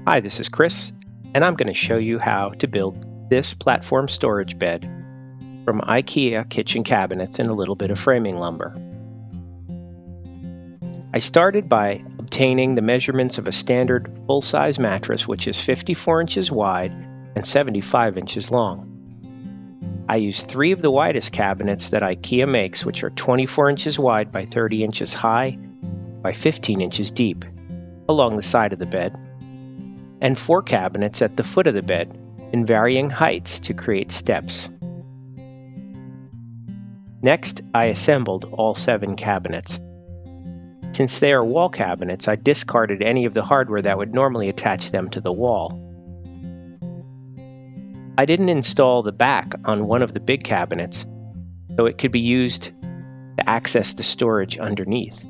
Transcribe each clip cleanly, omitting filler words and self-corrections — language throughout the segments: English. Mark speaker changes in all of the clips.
Speaker 1: Hi, this is Chris, and I'm going to show you how to build this platform storage bed from IKEA kitchen cabinets and a little bit of framing lumber. I started by obtaining the measurements of a standard full-size mattress, which is 54 inches wide and 75 inches long. I used 3 of the widest cabinets that IKEA makes, which are 24 inches wide by 30 inches high by 15 inches deep, along the side of the bed, and 4 cabinets at the foot of the bed in varying heights to create steps. Next, I assembled all 7 cabinets. Since they are wall cabinets, I discarded any of the hardware that would normally attach them to the wall. I didn't install the back on one of the big cabinets, so it could be used to access the storage underneath.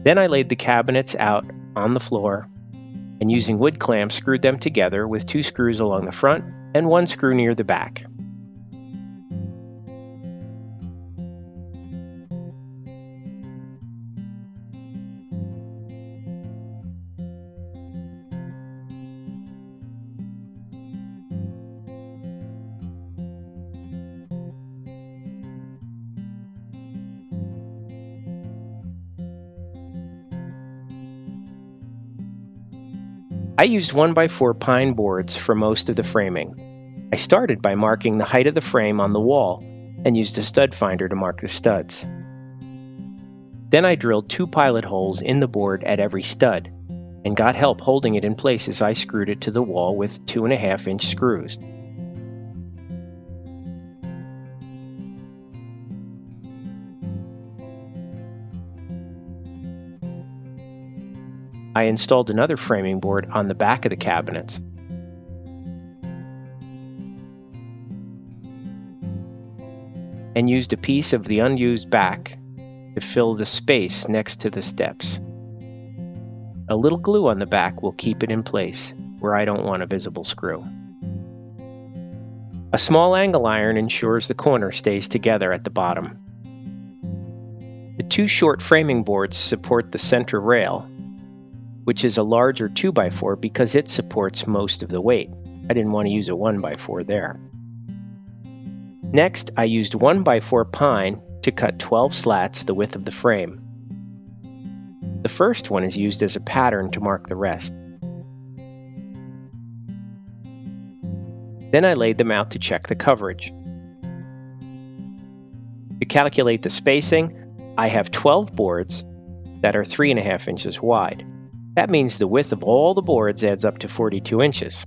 Speaker 1: Then I laid the cabinets out on the floor and using wood clamps screwed them together with 2 screws along the front and 1 screw near the back. I used 1x4 pine boards for most of the framing. I started by marking the height of the frame on the wall and used a stud finder to mark the studs. Then I drilled 2 pilot holes in the board at every stud and got help holding it in place as I screwed it to the wall with 2.5-inch screws. I installed another framing board on the back of the cabinets. And used a piece of the unused back to fill the space next to the steps. A little glue on the back will keep it in place where I don't want a visible screw. A small angle iron ensures the corner stays together at the bottom. The 2 short framing boards support the center rail, which is a larger 2x4 because it supports most of the weight. I didn't want to use a 1x4 there. Next, I used 1x4 pine to cut 12 slats the width of the frame. The first one is used as a pattern to mark the rest. Then I laid them out to check the coverage. To calculate the spacing, I have 12 boards that are 3.5 inches wide. That means the width of all the boards adds up to 42 inches.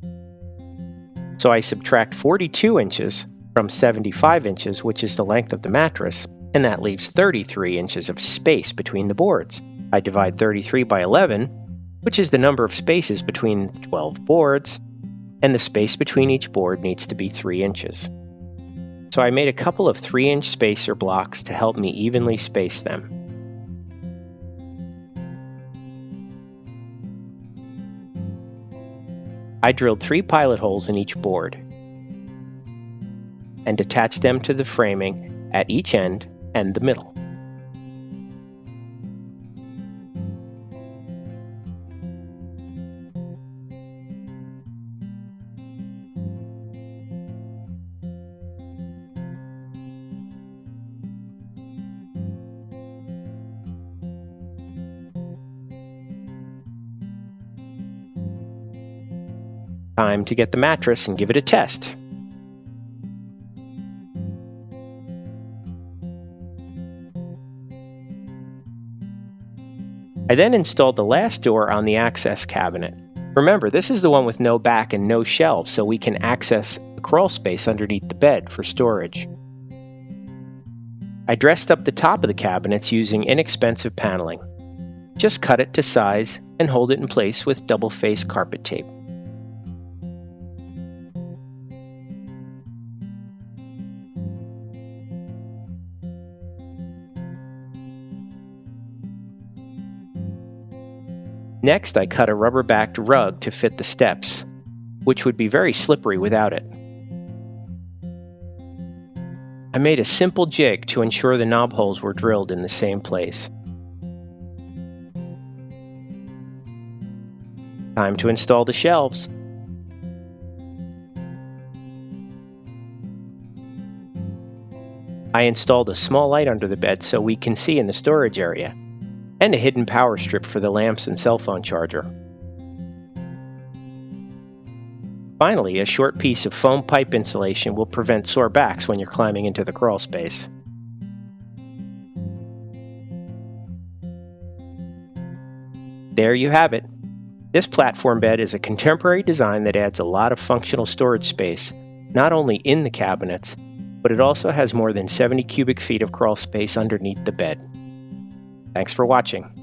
Speaker 1: So I subtract 42 inches from 75 inches, which is the length of the mattress, and that leaves 33 inches of space between the boards. I divide 33 by 11, which is the number of spaces between 12 boards, and the space between each board needs to be 3 inches. So I made a couple of 3-inch spacer blocks to help me evenly space them. I drilled 3 pilot holes in each board and attached them to the framing at each end and the middle. Time to get the mattress and give it a test. I then installed the last door on the access cabinet. Remember, this is the one with no back and no shelves, so we can access the crawl space underneath the bed for storage. I dressed up the top of the cabinets using inexpensive paneling. Just cut it to size and hold it in place with double-face carpet tape. Next, I cut a rubber-backed rug to fit the steps, which would be very slippery without it. I made a simple jig to ensure the knob holes were drilled in the same place. Time to install the shelves. I installed a small light under the bed so we can see in the storage area, and a hidden power strip for the lamps and cell phone charger. Finally, a short piece of foam pipe insulation will prevent sore backs when you're climbing into the crawl space. There you have it. This platform bed is a contemporary design that adds a lot of functional storage space, not only in the cabinets, but it also has more than 70 cubic feet of crawl space underneath the bed. Thanks for watching.